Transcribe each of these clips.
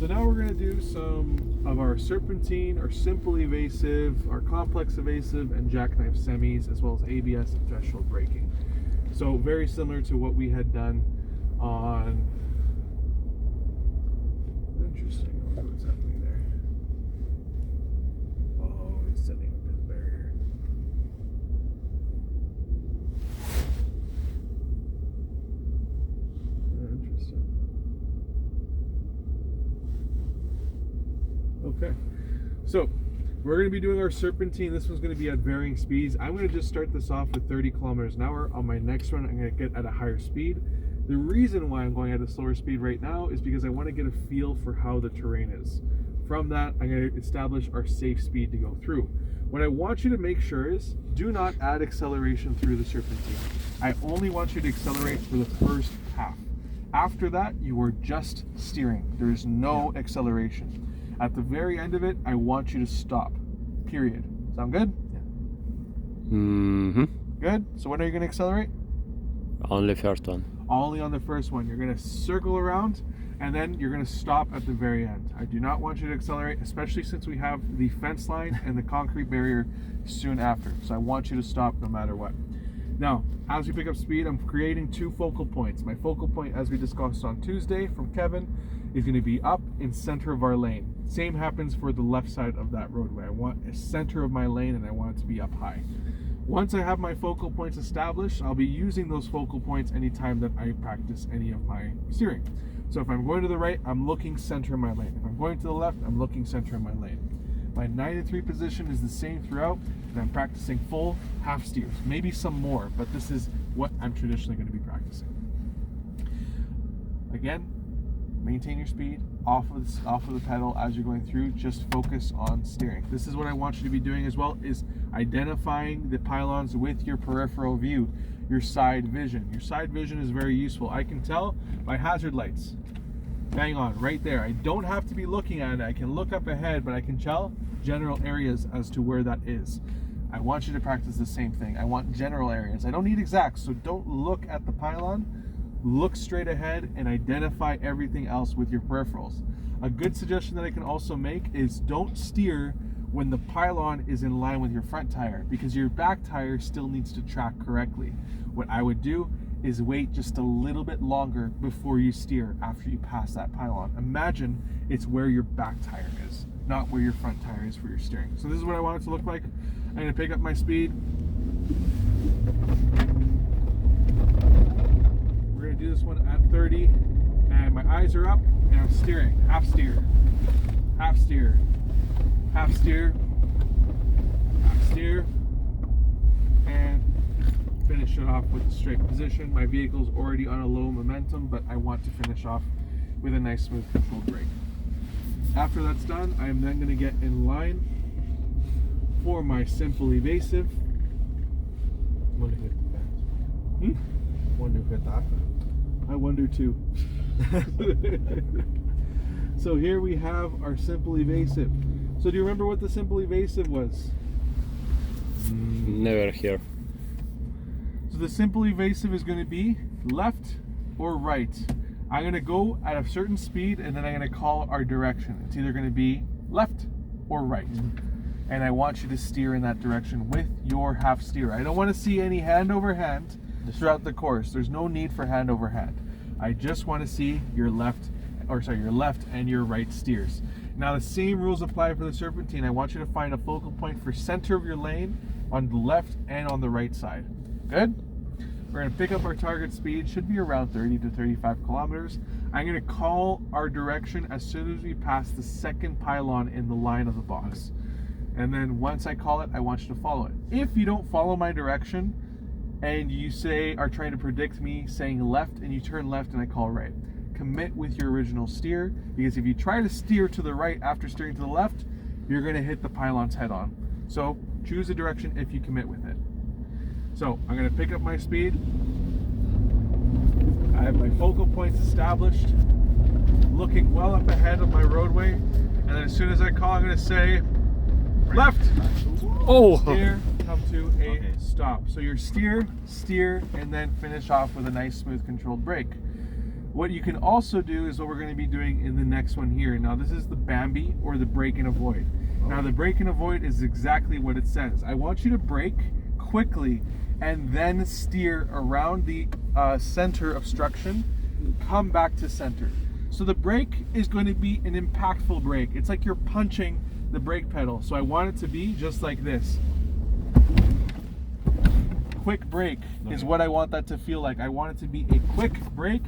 So now we're going to do some of our serpentine, our simple evasive, our complex evasive, and jackknife semis, as well as ABS and threshold braking. So very similar to what we had done on... Interesting. I wonder what's happening there. Oh, he's setting up his barrier. Interesting. Okay, so we're going to be doing our serpentine. This one's going to be at varying speeds. I'm going to just start this off with 30 kilometers an hour. On my next one, I'm going to get at a higher speed. The reason why I'm going at a slower speed right now is because I want to get a feel for how the terrain is. From that, I'm going to establish our safe speed to go through. What I want you to make sure is, do not add acceleration through the serpentine. I only want you to accelerate for the first half. After that, you are just steering. There is no acceleration. At the very end of it, I want you to stop. Period. Sound good? Yeah. Mm-hmm. Good? So when are you going to accelerate? Only first one. Only on the first one. You're going to circle around, and then you're going to stop at the very end. I do not want you to accelerate, especially since we have the fence line and the concrete barrier soon after. So I want you to stop no matter what. Now, as we pick up speed, I'm creating 2 focal points. My focal point, as we discussed on Tuesday from Kevin, is going to be up in center of our lane. Same happens for the left side of that roadway. I want a center of my lane, and I want it to be up high. Once I have my focal points established, I'll be using those focal points anytime that I practice any of my steering. So if I'm going to the right, I'm looking center of my lane. If I'm going to the left, I'm looking center of my lane. My 9-3 position is the same throughout, and I'm practicing full half steers, maybe some more, but this is what I'm traditionally going to be practicing. Again, maintain your speed off of the pedal as you're going through. Just focus on steering. This is what I want you to be doing as well, is identifying the pylons with your peripheral view, your side vision. Your side vision is very useful. I can tell by hazard lights. Bang on, right there. I don't have to be looking at it. I can look up ahead, but I can tell general areas as to where that is. I want you to practice the same thing. I want general areas. I don't need exacts, so don't look at the pylon. Look straight ahead and identify everything else with your peripherals. A good suggestion that I can also make is don't steer when the pylon is in line with your front tire, because your back tire still needs to track correctly. What I would do is wait just a little bit longer before you steer after you pass that pylon. Imagine it's where your back tire is, not where your front tire is for your steering. So this is what I want it to look like. I'm going to pick up my speed. We're going to do this one at 30, and my eyes are up, and I'm steering. Half steer, half steer, half steer, half steer, and finish it off with a straight position. My vehicle's already on a low momentum, but I want to finish off with a nice smooth controlled brake. After that's done, I am then going to get in line for my simple evasive. Wonder who hit that. Wonder who hit that. I wonder too. So here we have our simple evasive. So do you remember what the simple evasive was? Never here. So the simple evasive is going to be left or right. I'm going to go at a certain speed, and then I'm going to call our direction. It's either going to be left or right. And I want you to steer in that direction with your half steer. I don't want to see any hand over hand throughout the course. There's no need for hand over hand. I just want to see your left and your right steers. Now the same rules apply for the serpentine. I want you to find a focal point for center of your lane on the left and on the right side. Good? We're going to pick up our target speed, should be around 30 to 35 kilometers. I'm going to call our direction as soon as we pass the second pylon in the line of the box. And then once I call it, I want you to follow it. If you don't follow my direction and you are trying to predict me saying left and you turn left and I call right, commit with your original steer, because if you try to steer to the right after steering to the left, you're going to hit the pylons head on. So choose a direction if you commit with it. So I'm going to pick up my speed. I have my focal points established, looking well up ahead of my roadway, and then as soon as I call, I'm going to say left. Oh! Steer, come to a stop. So your steer, and then finish off with a nice smooth controlled brake. What you can also do is what we're going to be doing in the next one here. Now this is the Bambi, or the brake and avoid. Now the brake and avoid is exactly what it says. I want you to brake quickly and then steer around the center obstruction, come back to center. So the brake is going to be an impactful brake. It's like you're punching the brake pedal. So I want it to be just like this. Quick brake is what I want that to feel like. I want it to be a quick brake.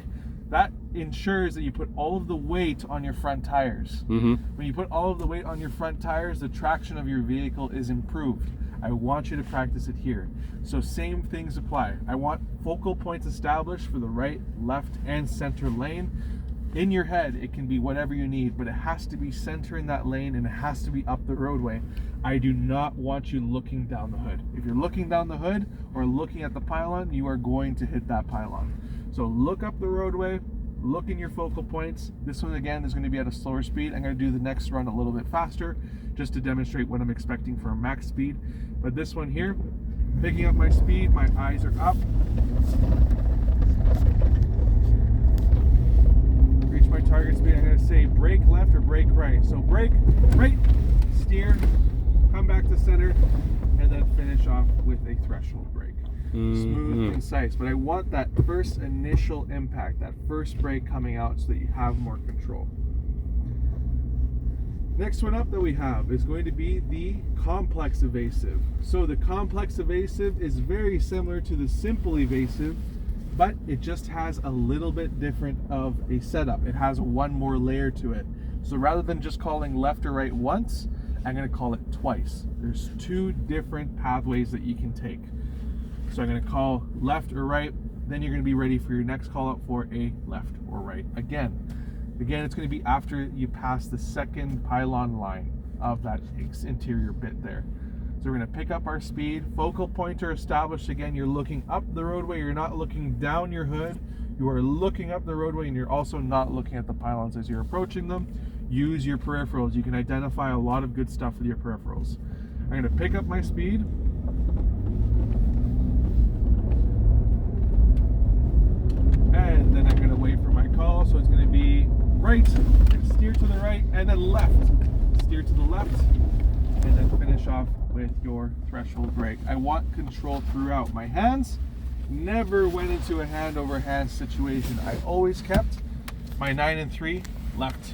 That ensures that you put all of the weight on your front tires. Mm-hmm. When you put all of the weight on your front tires, the traction of your vehicle is improved. I want you to practice it here. So same things apply. I want focal points established for the right, left, and center lane. In your head, it can be whatever you need, but it has to be center in that lane and it has to be up the roadway. I do not want you looking down the hood. If you're looking down the hood or looking at the pylon, you are going to hit that pylon. So look up the roadway, look in your focal points. This one again is going to be at a slower speed. I'm going to do the next run a little bit faster just to demonstrate what I'm expecting for a max speed. But this one here, picking up my speed, my eyes are up. Reach my target speed. I'm going to say brake left or brake right. So brake right, steer, come back to center, and then finish off with a threshold brake. Smooth, concise, but I want that first initial impact, that first brake coming out so that you have more control. Next one up that we have is going to be the complex evasive. So the complex evasive is very similar to the simple evasive, but it just has a little bit different of a setup. It has one more layer to it. So rather than just calling left or right once, I'm going to call it twice. There's two different pathways that you can take. So I'm going to call left or right, then you're going to be ready for your next call out for a left or right again. Again, it's going to be after you pass the second pylon line of that interior bit there. So we're going to pick up our speed, focal pointer established. Again, you're looking up the roadway, you're not looking down your hood, you are looking up the roadway, and you're also not looking at the pylons as you're approaching them. Use your peripherals. You can identify a lot of good stuff with your peripherals. I'm going to pick up my speed. And then I'm going to wait for my call. So it's going to be right, steer to the right, and then left. Steer to the left, and then finish off with your threshold brake. I want control throughout. My hands never went into a hand over hand situation. I always kept my 9 and 3 left,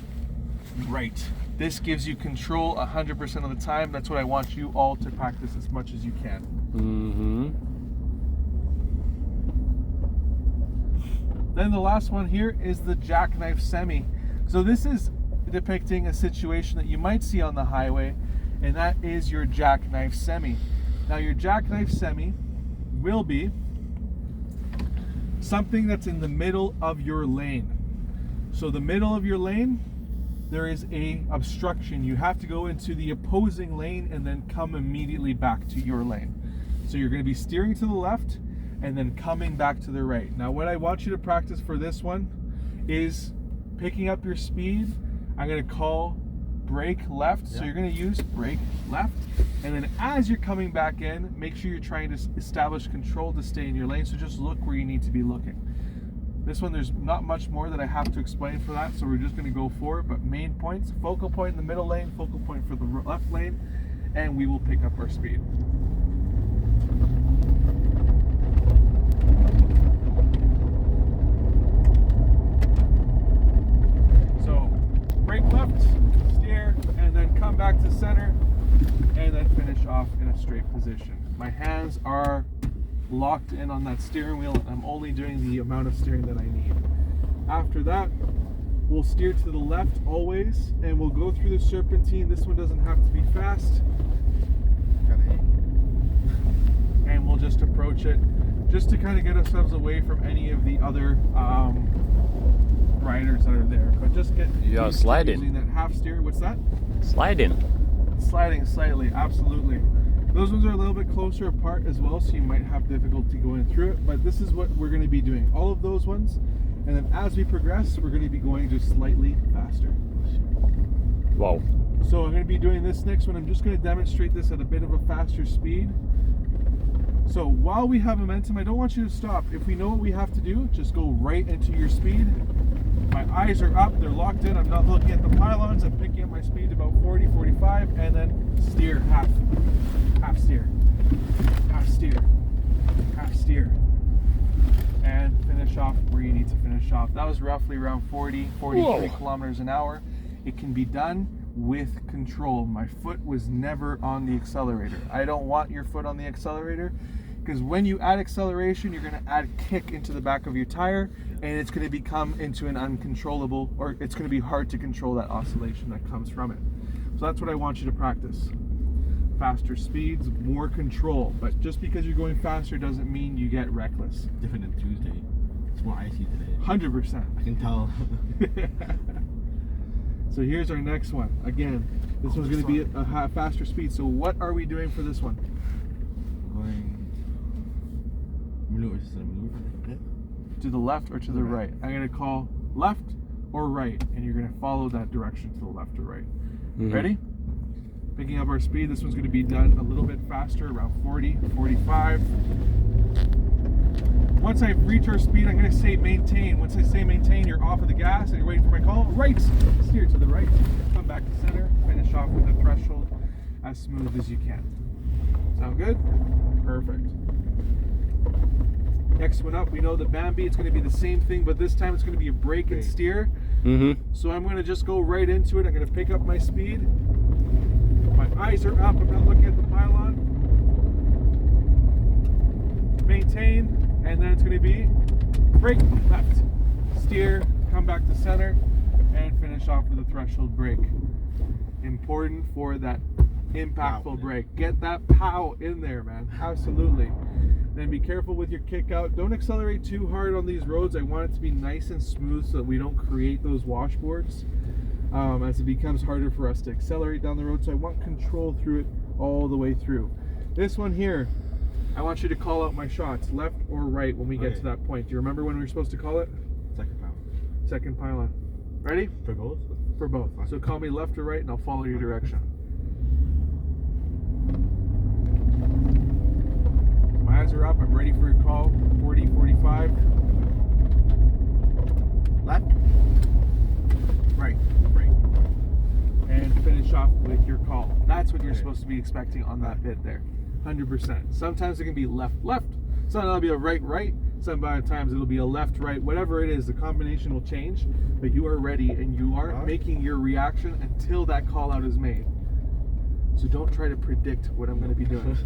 right. This gives you control 100% of the time. That's what I want you all to practice as much as you can. Mm-hmm. Then the last one here is the jackknife semi. So this is depicting a situation that you might see on the highway, and that is your jackknife semi. Now your jackknife semi will be something that's in the middle of your lane. So the middle of your lane, there is a obstruction. You have to go into the opposing lane and then come immediately back to your lane. So you're going to be steering to the left and then coming back to the right. Now what I want you to practice for this one is picking up your speed. I'm going to call brake left. So you're going to use brake left. And then as you're coming back in, make sure you're trying to establish control to stay in your lane. So just look where you need to be looking. This one, there's not much more that I have to explain for that. So we're just going to go for it. But main points, focal point in the middle lane, focal point for the left lane, and we will pick up our speed. Brake left, steer, and then come back to center, and then finish off in a straight position. My hands are locked in on that steering wheel, and I'm only doing the amount of steering that I need. After that, we'll steer to the left always, and we'll go through the serpentine. This one doesn't have to be fast. And we'll just approach it, just to kind of get ourselves away from any of the other riders that are there, but just get sliding. Using that half steer. What's that? Sliding. Sliding slightly, absolutely. Those ones are a little bit closer apart as well, so you might have difficulty going through it, but this is what we're going to be doing. All of those ones, and then as we progress, we're going to be going just slightly faster. Wow. So I'm going to be doing this next one. I'm just going to demonstrate this at a bit of a faster speed. So while we have momentum, I don't want you to stop. If we know what we have to do, just go right into your speed My eyes are up, they're locked in, I'm not looking at the pylons, I'm picking up my speed to about 40, 45, and then steer, half steer, half steer, half steer, and finish off where you need to finish off. That was roughly around 43 Whoa. kilometers an hour. It can be done with control. My foot was never on the accelerator. I don't want your foot on the accelerator, because when you add acceleration, you're going to add kick into the back of your tire, and it's going to become into an uncontrollable, or it's going to be hard to control that oscillation that comes from it. So that's what I want you to practice. Faster speeds, more control. But just because you're going faster doesn't mean you get reckless. Different than Tuesday. It's more icy today. 100%. I can tell. So here's our next one. Again, this one's going to be a faster speed. So what are we doing for this one? Going maneuver. To the left or to the right? I'm going to call left or right, and you're going to follow that direction to the left or right. Mhm. Ready? Picking up our speed. This one's going to be done a little bit faster, around 40, 45. Once I reach our speed, I'm going to say maintain. Once I say maintain, you're off of the gas and you're waiting for my call. Right, steer to the right, come back to center, finish off with the threshold as smooth as you can. Sound good? Perfect. Next one up, we know the Bambi, it's going to be the same thing, but this time it's going to be a brake and steer. Mm-hmm. So I'm going to just go right into it. I'm going to pick up my speed. My eyes are up, I'm not looking at the pylon. Maintain, and then it's going to be brake, left, steer, come back to center, and finish off with a threshold brake. Important for that impactful brake. Get that pow in there, man. Absolutely. Then be careful with your kick out. Don't accelerate too hard on these roads. I want it to be nice and smooth so that we don't create those washboards as it becomes harder for us to accelerate down the road. So I want control through it all the way through. This one here, I want you to call out my shots, left or right, when we get to that point. Do you remember when we were supposed to call it? Second pound. Second pylon. Ready? For both? For both. So call me left or right and I'll follow your direction. My eyes are up. I'm ready for your call. 40, 45. Left? Right. Right. And finish off with your call. That's what you're supposed to be expecting on that bit there. 100%. Sometimes it can be left, left. Sometimes it'll be a right, right. Sometimes it'll be a left, right. Whatever it is, the combination will change. But you are ready and you are making your reaction until that call out is made. So don't try to predict what I'm going to be doing.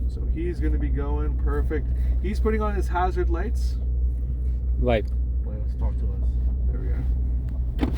So he's going to be going perfect. He's putting on his hazard lights. Right. Well, let's talk to us. There we go.